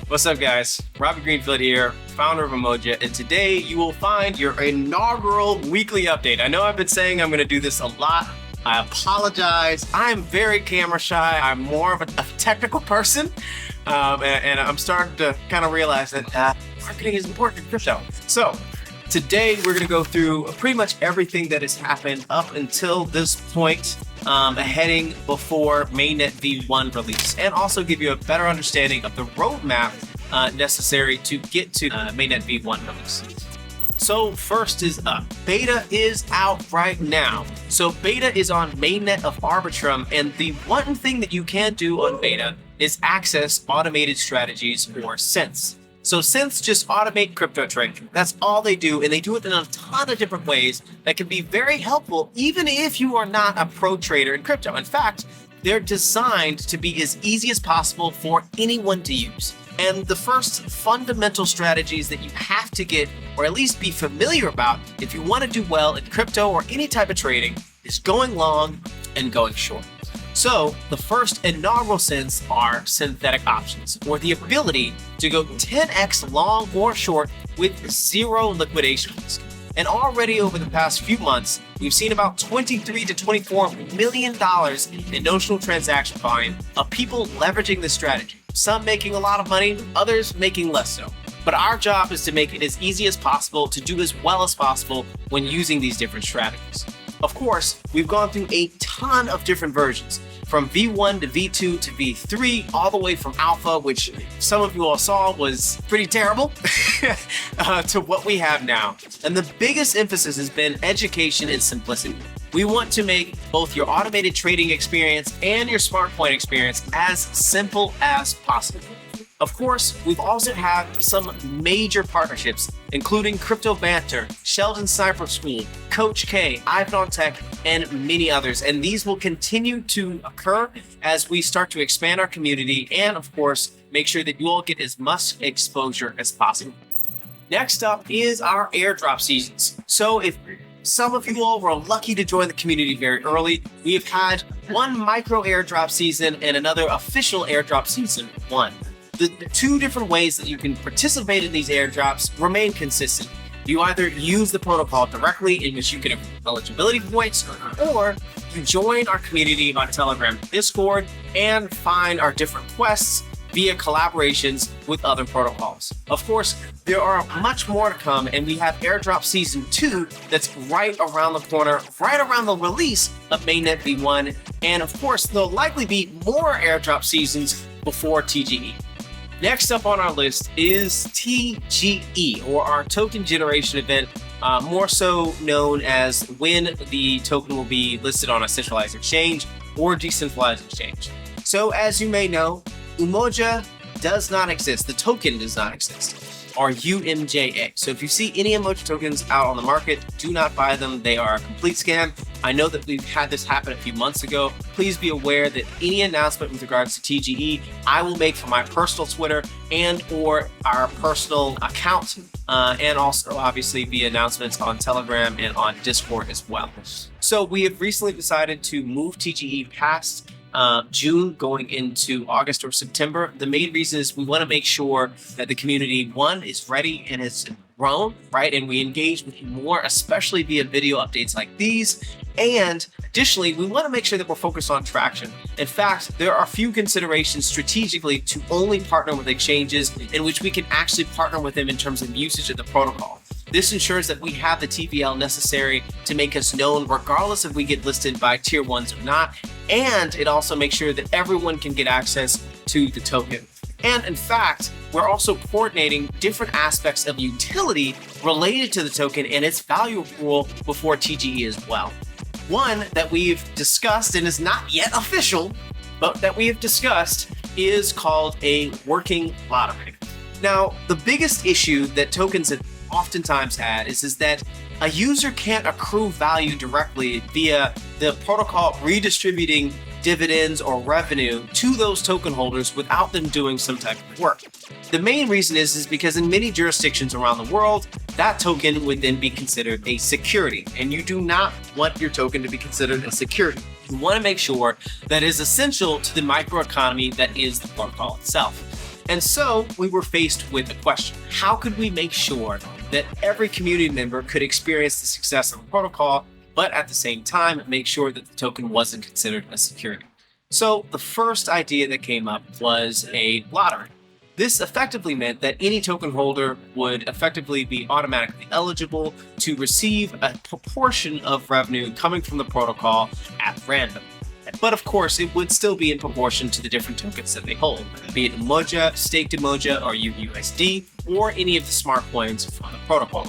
What's up, guys? Robbie Greenfield here, founder of Umoja, and today you will find your inaugural weekly update. I know I've been saying I'm going to do this a lot. I apologize. I'm very camera shy. I'm more of a technical person, and I'm starting to kind of realize that marketing is important in crypto. So today we're going to go through pretty much everything that has happened up until this point, heading before Mainnet V1 release, and also give you a better understanding of the roadmap necessary to get to Mainnet V1 release. So first is up. Beta is out right now. So beta is on Mainnet of Arbitrum, and the one thing that you can do on beta is access automated strategies or synths. So synths just automate crypto trading. That's all they do, and they do it in a ton of different ways that can be very helpful even if you are not a pro trader in crypto. In fact, they're designed to be as easy as possible for anyone to use. And the first fundamental strategies that you have to get, or at least be familiar about if you want to do well in crypto or any type of trading, is going long and going short. So the first inaugural synths are synthetic options, or the ability to go 10x long or short with zero liquidation risk. And already over the past few months, we've seen about $23 to $24 million in notional transaction volume of people leveraging this strategy. Some making a lot of money, others making less so. But our job is to make it as easy as possible to do as well as possible when using these different strategies. Of course, we've gone through a ton of different versions, from V1 to V2 to V3, all the way from Alpha, which some of you all saw was pretty terrible, to what we have now. And the biggest emphasis has been education and simplicity. We want to make both your automated trading experience and your smart point experience as simple as possible. Of course, we've also had some major partnerships, including Crypto Banter, Sheldon Sniper School, Coach K, Ivan on Tech, and many others. And these will continue to occur as we start to expand our community and, of course, make sure that you all get as much exposure as possible. Next up is our airdrop seasons. So if some of you all were lucky to join the community very early, we have had one micro airdrop season and another official airdrop season 1. The two different ways that you can participate in these airdrops remain consistent. You either use the protocol directly, in which you get eligibility points, or you join our community on Telegram, Discord, and find our different quests via collaborations with other protocols. Of course, there are much more to come, and we have airdrop season 2 that's right around the corner, right around the release of Mainnet V1, and of course, there'll likely be more airdrop seasons before TGE. Next up on our list is TGE, or our token generation event, more so known as when the token will be listed on a centralized exchange or decentralized exchange. So as you may know, Umoja does not exist. The token does not exist, or UMJA. So if you see any Umoja tokens out on the market, do not buy them. They are a complete scam. I know that we've had this happen a few months ago. Please be aware that any announcement with regards to TGE, I will make from my personal Twitter and or our personal account, and also obviously via announcements on Telegram and on Discord as well. So we have recently decided to move TGE past June going into August or September. The main reason is we want to make sure that the community, one, is ready and has grown, right? And we engage with you more, especially via video updates like these. And additionally, we want to make sure that we're focused on traction. In fact, there are a few considerations strategically to only partner with exchanges in which we can actually partner with them in terms of usage of the protocol. This ensures that we have the TVL necessary to make us known regardless if we get listed by tier 1s or not. And it also makes sure that everyone can get access to the token. And in fact, we're also coordinating different aspects of utility related to the token and its value pool before TGE as well. One that we've discussed and is not yet official, but that we have discussed is called a working lottery. Now, the biggest issue that tokens have oftentimes had is that a user can't accrue value directly via the protocol redistributing dividends or revenue to those token holders without them doing some type of work. The main reason is because in many jurisdictions around the world, that token would then be considered a security, and you do not want your token to be considered a security. You want to make sure that it is essential to the microeconomy that is the protocol itself. And so we were faced with a question. How could we make sure that every community member could experience the success of the protocol, but at the same time, make sure that the token wasn't considered a security? So the first idea that came up was a lottery. This effectively meant that any token holder would effectively be automatically eligible to receive a proportion of revenue coming from the protocol at random. But of course, it would still be in proportion to the different tokens that they hold, be it Umoja, staked Umoja, or USD, or any of the smart coins from the protocol.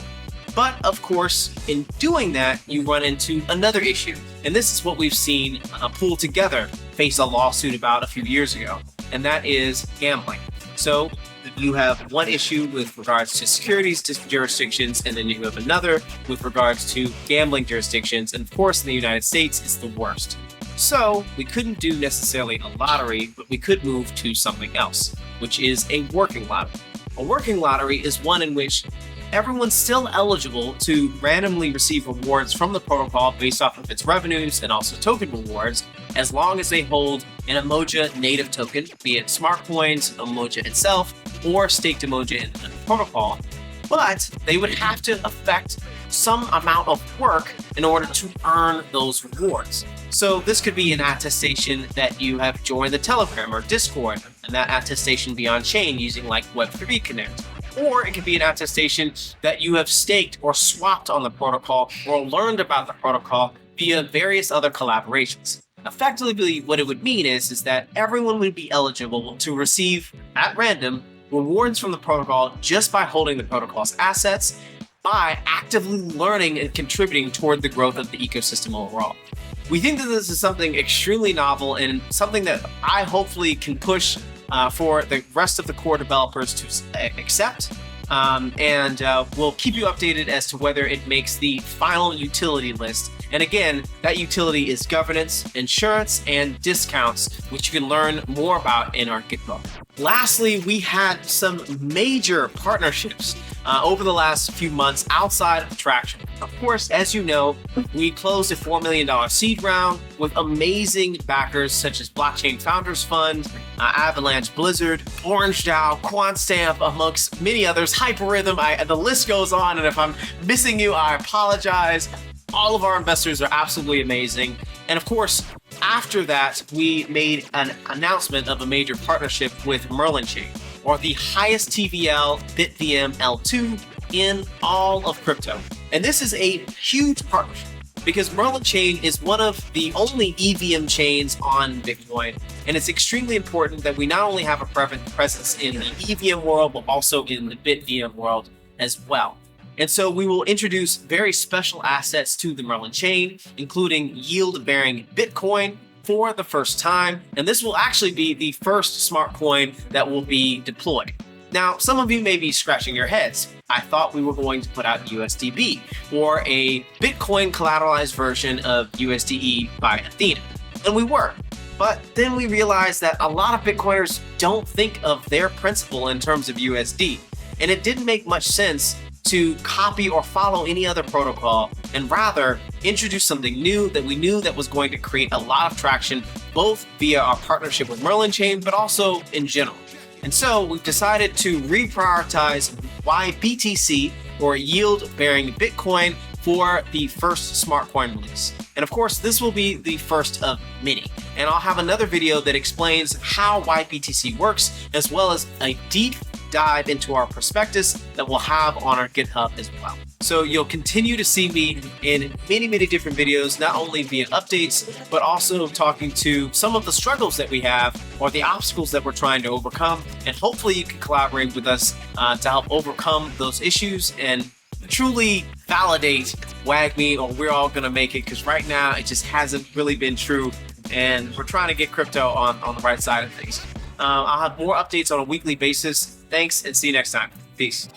But of course, in doing that, you run into another issue. And this is what we've seen Pool Together face a lawsuit about a few years ago, and that is gambling. So you have one issue with regards to securities jurisdictions, and then you have another with regards to gambling jurisdictions. And of course, in the United States, it's the worst. So we couldn't do necessarily a lottery, but we could move to something else, which is a working lottery. A working lottery is one in which everyone's still eligible to randomly receive rewards from the protocol based off of its revenues and also token rewards, as long as they hold an Umoja native token, be it smart coins, Umoja itself, or staked Umoja in the protocol. But they would have to effect some amount of work in order to earn those rewards. So this could be an attestation that you have joined the Telegram or Discord, and that attestation be on chain using like Web3 Connect. Or it could be an attestation that you have staked or swapped on the protocol or learned about the protocol via various other collaborations. Effectively, what it would mean is that everyone would be eligible to receive, at random, rewards from the protocol just by holding the protocol's assets, by actively learning and contributing toward the growth of the ecosystem overall. We think that this is something extremely novel and something that I hopefully can push for the rest of the core developers to accept. We'll keep you updated as to whether it makes the final utility list. And again, that utility is governance, insurance, and discounts, which you can learn more about in our GitHub. Lastly, we had some major partnerships over the last few months outside of Traction. Of course, as you know, we closed a $4 million seed round with amazing backers such as Blockchain Founders Fund, Avalanche Blizzard, Orange DAO, QuantStamp, amongst many others, Hyperrhythm, the list goes on, and if I'm missing you, I apologize. All of our investors are absolutely amazing. And of course, after that, we made an announcement of a major partnership with Merlin Chain, or the highest TVL BitVM L2 in all of crypto. And this is a huge partnership because Merlin Chain is one of the only EVM chains on Bitcoin. And it's extremely important that we not only have a presence in the EVM world, but also in the BitVM world as well. And so we will introduce very special assets to the Merlin chain, including yield-bearing Bitcoin for the first time. And this will actually be the first smart coin that will be deployed. Now, some of you may be scratching your heads. I thought we were going to put out USDb, or a Bitcoin collateralized version of USDe by Athena. And we were. But then we realized that a lot of Bitcoiners don't think of their principal in terms of USD. And it didn't make much sense to copy or follow any other protocol, and rather introduce something new that we knew that was going to create a lot of traction, both via our partnership with Merlin Chain, but also in general. And so we've decided to reprioritize YBTC, or yield-bearing Bitcoin, for the first smart coin release. And of course, this will be the first of many. And I'll have another video that explains how YBTC works, as well as a deep dive into our prospectus that we'll have on our GitHub as well. So you'll continue to see me in many, many different videos, not only via updates, but also talking to some of the struggles that we have or the obstacles that we're trying to overcome. And hopefully you can collaborate with us to help overcome those issues and truly validate WAGMI, or we're all going to make it, because right now it just hasn't really been true. And we're trying to get crypto on the right side of things. I'll have more updates on a weekly basis. Thanks, and see you next time. Peace.